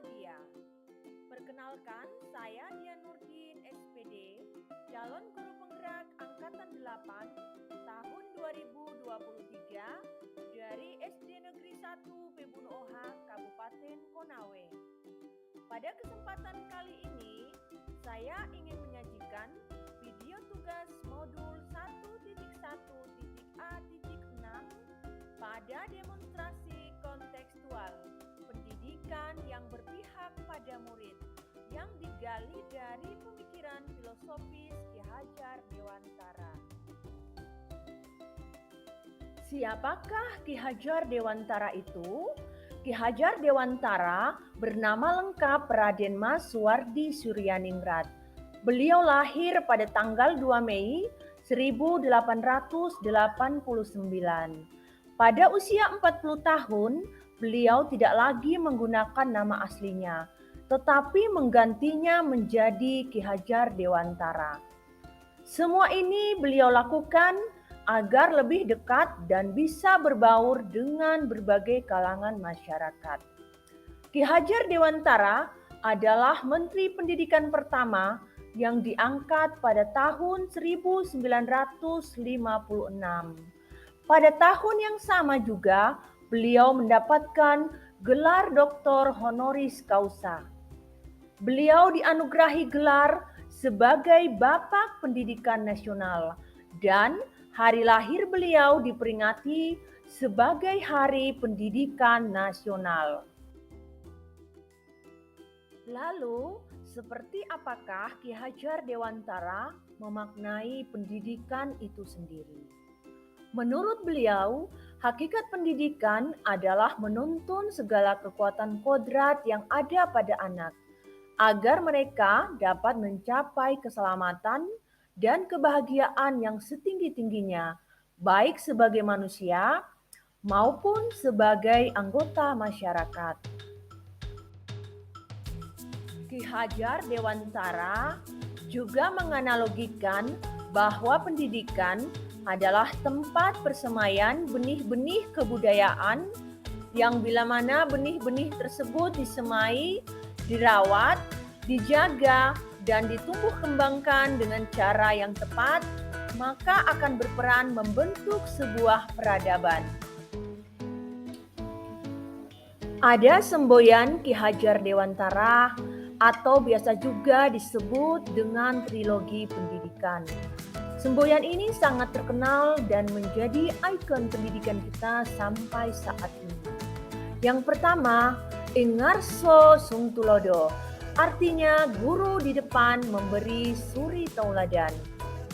Bahagia. Perkenalkan, saya Dian Nurdin, SPD, calon guru penggerak Angkatan 8 tahun 2023 dari SD Negeri 1 Pebun Oha, Kabupaten Konawe. Pada kesempatan kali ini, saya ingin menyajikan video tugas modul 1.1.A.6 pada demonstrasi kontekstual pendidikan yang berpihak pada murid yang digali dari pemikiran filosofis Ki Hajar Dewantara. Siapakah Ki Hajar Dewantara itu? Ki Hajar Dewantara bernama lengkap Raden Mas Suwardi Suryaningrat. Beliau lahir pada tanggal 2 Mei 1889. Pada usia 40 tahun, beliau tidak lagi menggunakan nama aslinya, tetapi menggantinya menjadi Ki Hajar Dewantara. Semua ini beliau lakukan agar lebih dekat dan bisa berbaur dengan berbagai kalangan masyarakat. Ki Hajar Dewantara adalah Menteri Pendidikan pertama yang diangkat pada tahun 1956. Pada tahun yang sama juga, beliau mendapatkan gelar Doktor Honoris Causa. Beliau dianugerahi gelar sebagai Bapak Pendidikan Nasional dan hari lahir beliau diperingati sebagai Hari Pendidikan Nasional. Lalu, seperti apakah Ki Hajar Dewantara memaknai pendidikan itu sendiri? Menurut beliau, hakikat pendidikan adalah menuntun segala kekuatan kodrat yang ada pada anak, agar mereka dapat mencapai keselamatan dan kebahagiaan yang setinggi-tingginya, baik sebagai manusia maupun sebagai anggota masyarakat. Ki Hajar Dewantara juga menganalogikan bahwa pendidikan adalah tempat persemaian benih-benih kebudayaan yang bila mana benih-benih tersebut disemai, dirawat, dijaga, dan ditumbuh kembangkan dengan cara yang tepat, maka akan berperan membentuk sebuah peradaban. Ada semboyan Ki Hajar Dewantara atau biasa juga disebut dengan trilogi pendidikan. Semboyan ini sangat terkenal dan menjadi ikon pendidikan kita sampai saat ini. Yang pertama, Ingarso Sungtulodo, artinya guru di depan memberi suri tauladan.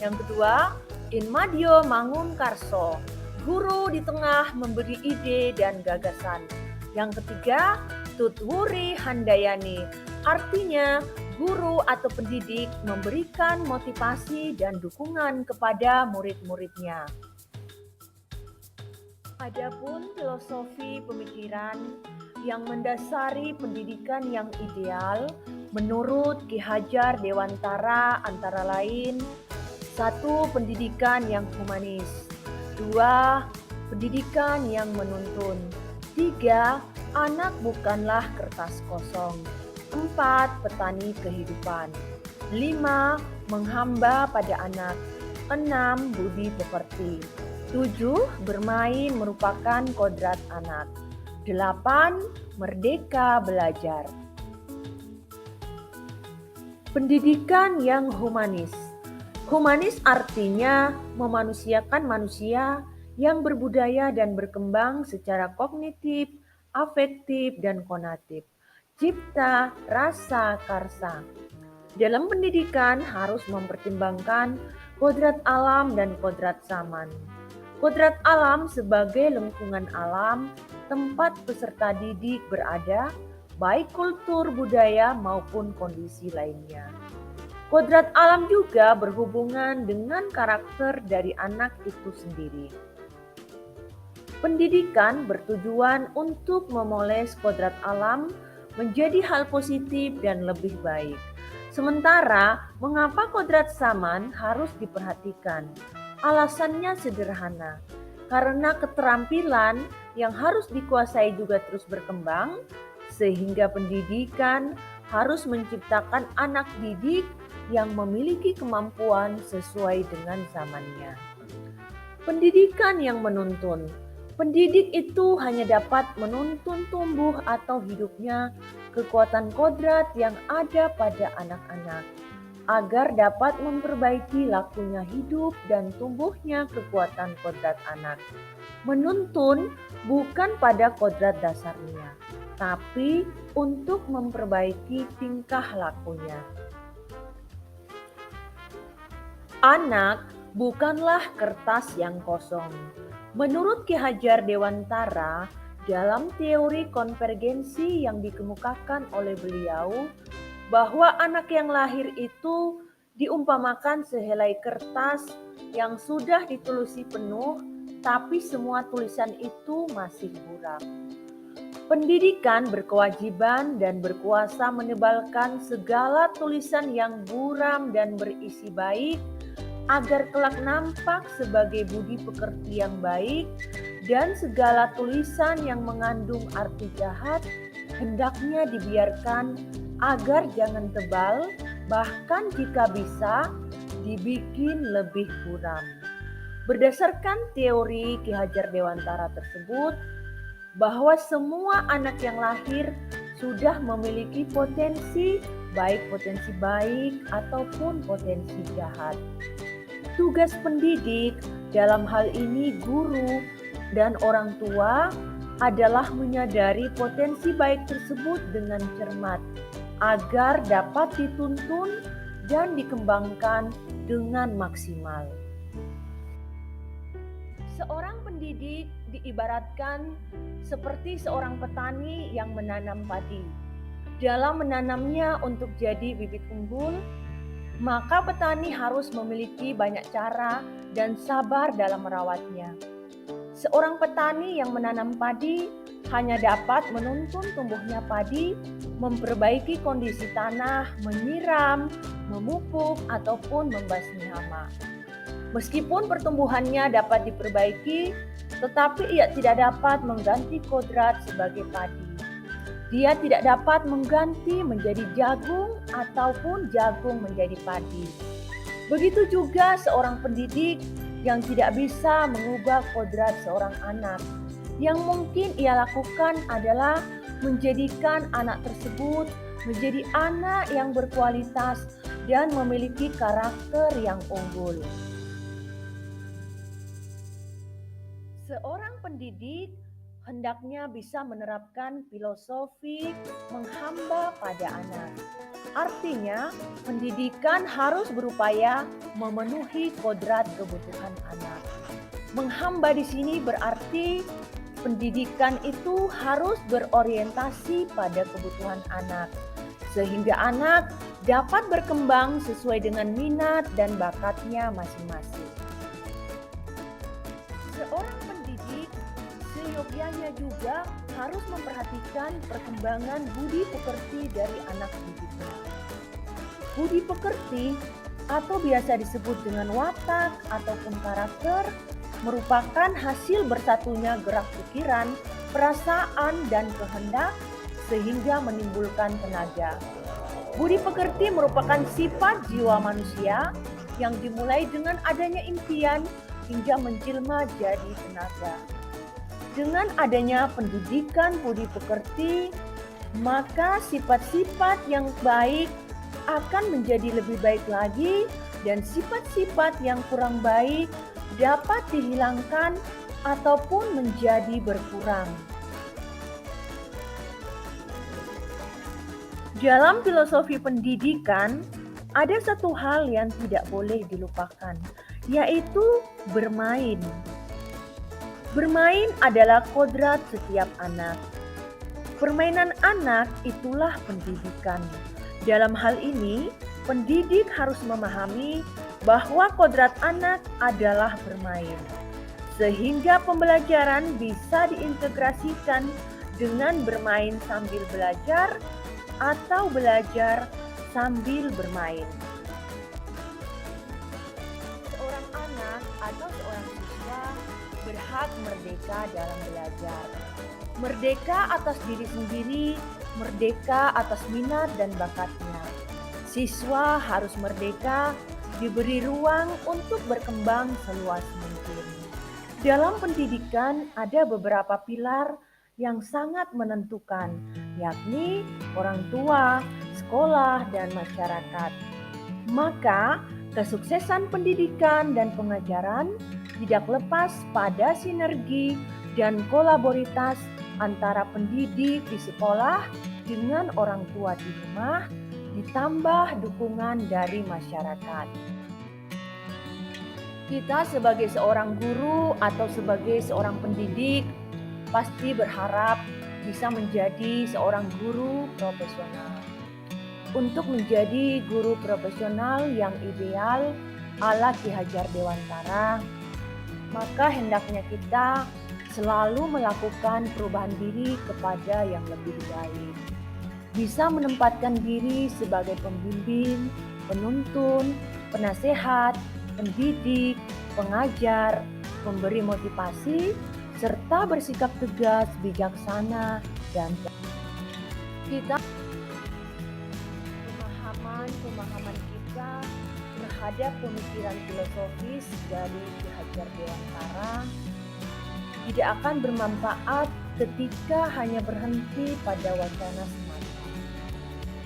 Yang kedua, Inmadio Mangunkarso, guru di tengah memberi ide dan gagasan. Yang ketiga, Tutwuri Handayani, artinya guru atau pendidik memberikan motivasi dan dukungan kepada murid-muridnya. Adapun filosofi pemikiran yang mendasari pendidikan yang ideal menurut Ki Hajar Dewantara antara lain: 1. Pendidikan yang humanis. 2. Pendidikan yang menuntun. 3. Anak bukanlah kertas kosong. 4. Petani kehidupan. 5. Menghamba pada anak. 6. Budi pekerti. 7. Bermain merupakan kodrat anak. 8. Merdeka belajar. Pendidikan yang humanis. Humanis artinya memanusiakan manusia yang berbudaya dan berkembang secara kognitif, afektif, dan konatif. Cipta, rasa, karsa. Dalam pendidikan harus mempertimbangkan kodrat alam dan kodrat zaman. Kodrat alam sebagai lingkungan alam, tempat peserta didik berada, baik kultur, budaya, maupun kondisi lainnya. Kodrat alam juga berhubungan dengan karakter dari anak itu sendiri. Pendidikan bertujuan untuk memoles kodrat alam menjadi hal positif dan lebih baik. Sementara, mengapa kodrat zaman harus diperhatikan? Alasannya sederhana, karena keterampilan yang harus dikuasai juga terus berkembang, sehingga pendidikan harus menciptakan anak didik yang memiliki kemampuan sesuai dengan zamannya. Pendidikan yang menuntun. Pendidik itu hanya dapat menuntun tumbuh atau hidupnya kekuatan kodrat yang ada pada anak-anak, agar dapat memperbaiki lakunya hidup dan tumbuhnya kekuatan kodrat anak. Menuntun bukan pada kodrat dasarnya, tapi untuk memperbaiki tingkah lakunya. Anak bukanlah kertas yang kosong. Menurut Ki Hajar Dewantara, dalam teori konvergensi yang dikemukakan oleh beliau, bahwa anak yang lahir itu diumpamakan sehelai kertas yang sudah ditulis penuh, tapi semua tulisan itu masih buram. Pendidikan berkewajiban dan berkuasa menebalkan segala tulisan yang buram dan berisi baik, agar kelak nampak sebagai budi pekerti yang baik, dan segala tulisan yang mengandung arti jahat hendaknya dibiarkan agar jangan tebal, bahkan jika bisa dibikin lebih buram. Berdasarkan teori Ki Hajar Dewantara tersebut, bahwa semua anak yang lahir sudah memiliki potensi baik ataupun potensi jahat. Tugas pendidik, dalam hal ini guru dan orang tua, adalah menyadari potensi baik tersebut dengan cermat, agar dapat dituntun dan dikembangkan dengan maksimal. Seorang pendidik diibaratkan seperti seorang petani yang menanam padi. Dalam menanamnya untuk jadi bibit unggul, maka petani harus memiliki banyak cara dan sabar dalam merawatnya. Seorang petani yang menanam padi hanya dapat menuntun tumbuhnya padi, memperbaiki kondisi tanah, menyiram, memupuk, ataupun membasmi hama. Meskipun pertumbuhannya dapat diperbaiki, tetapi ia tidak dapat mengganti kodrat sebagai padi. Dia tidak dapat mengganti menjadi jagung ataupun jagung menjadi padi. Begitu juga seorang pendidik yang tidak bisa mengubah kodrat seorang anak. Yang mungkin ia lakukan adalah menjadikan anak tersebut menjadi anak yang berkualitas dan memiliki karakter yang unggul. Seorang pendidik hendaknya bisa menerapkan filosofi menghamba pada anak. Artinya, pendidikan harus berupaya memenuhi kodrat kebutuhan anak. Menghamba di sini berarti pendidikan itu harus berorientasi pada kebutuhan anak, sehingga anak dapat berkembang sesuai dengan minat dan bakatnya masing-masing. Seorang pendidik seyogyanya juga harus memperhatikan perkembangan budi pekerti dari anak didiknya. Budi pekerti atau biasa disebut dengan watak ataupun karakter merupakan hasil bersatunya gerak pikiran, perasaan, dan kehendak sehingga menimbulkan tenaga. Budi pekerti merupakan sifat jiwa manusia yang dimulai dengan adanya impian hingga menjelma jadi tenaga. Dengan adanya pendidikan budi pekerti, maka sifat-sifat yang baik akan menjadi lebih baik lagi dan sifat-sifat yang kurang baik dapat dihilangkan ataupun menjadi berkurang. Dalam filosofi pendidikan, ada satu hal yang tidak boleh dilupakan, yaitu bermain. Bermain adalah kodrat setiap anak. Permainan anak itulah pendidikan. Dalam hal ini, pendidik harus memahami bahwa kodrat anak adalah bermain, sehingga pembelajaran bisa diintegrasikan dengan bermain sambil belajar atau belajar sambil bermain. Seorang anak atau seorang siswa berharap hak merdeka dalam belajar. Merdeka atas diri sendiri, merdeka atas minat dan bakatnya. Siswa harus merdeka, diberi ruang untuk berkembang seluas mungkin. Dalam pendidikan ada beberapa pilar yang sangat menentukan, yakni orang tua, sekolah, dan masyarakat. Maka, kesuksesan pendidikan dan pengajaran tidak lepas pada sinergi dan kolaboritas antara pendidik di sekolah dengan orang tua di rumah, ditambah dukungan dari masyarakat. Kita sebagai seorang guru atau sebagai seorang pendidik pasti berharap bisa menjadi seorang guru profesional. Untuk menjadi guru profesional yang ideal ala Ki Hajar Dewantara, maka hendaknya kita selalu melakukan perubahan diri kepada yang lebih baik. Bisa menempatkan diri sebagai pembimbing, penuntun, penasehat, pendidik, pengajar, pemberi motivasi, serta bersikap tegas, bijaksana, dan kita pemahaman kita terhadap pemikiran filosofis dari Ki Hajar Dewantara tidak akan bermanfaat ketika hanya berhenti pada wacana semata,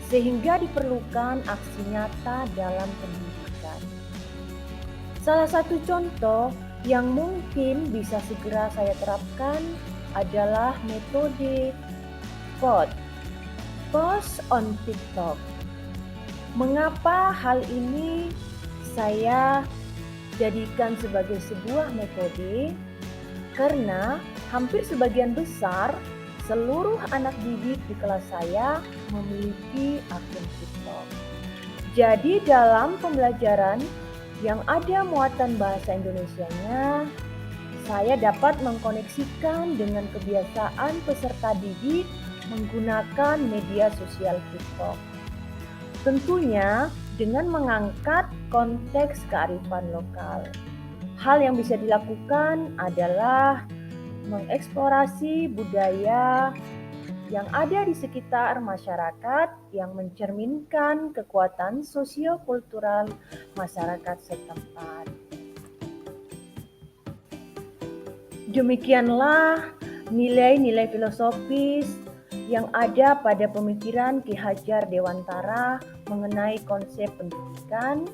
sehingga diperlukan aksi nyata dalam pendidikan. Salah satu contoh yang mungkin bisa segera saya terapkan adalah metode post on TikTok. Mengapa hal ini saya jadikan sebagai sebuah metode? Karena hampir sebagian besar seluruh anak didik di kelas saya memiliki akun TikTok. Jadi dalam pembelajaran yang ada muatan bahasa Indonesianya, saya dapat mengkoneksikan dengan kebiasaan peserta didik menggunakan media sosial TikTok. Tentunya dengan mengangkat konteks kearifan lokal. Hal yang bisa dilakukan adalah mengeksplorasi budaya yang ada di sekitar masyarakat yang mencerminkan kekuatan sosiokultural masyarakat setempat. Demikianlah nilai-nilai filosofis yang ada pada pemikiran Ki Hajar Dewantara mengenai konsep pendidikan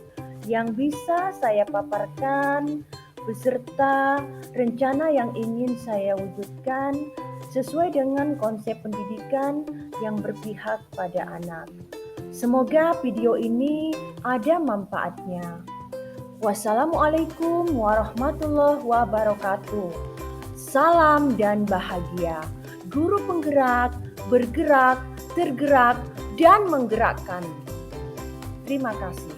yang bisa saya paparkan beserta rencana yang ingin saya wujudkan sesuai dengan konsep pendidikan yang berpihak pada anak. Semoga video ini ada manfaatnya. Wassalamualaikum warahmatullahi wabarakatuh. Salam dan bahagia. Guru penggerak, bergerak, tergerak, dan menggerakkan. Terima kasih.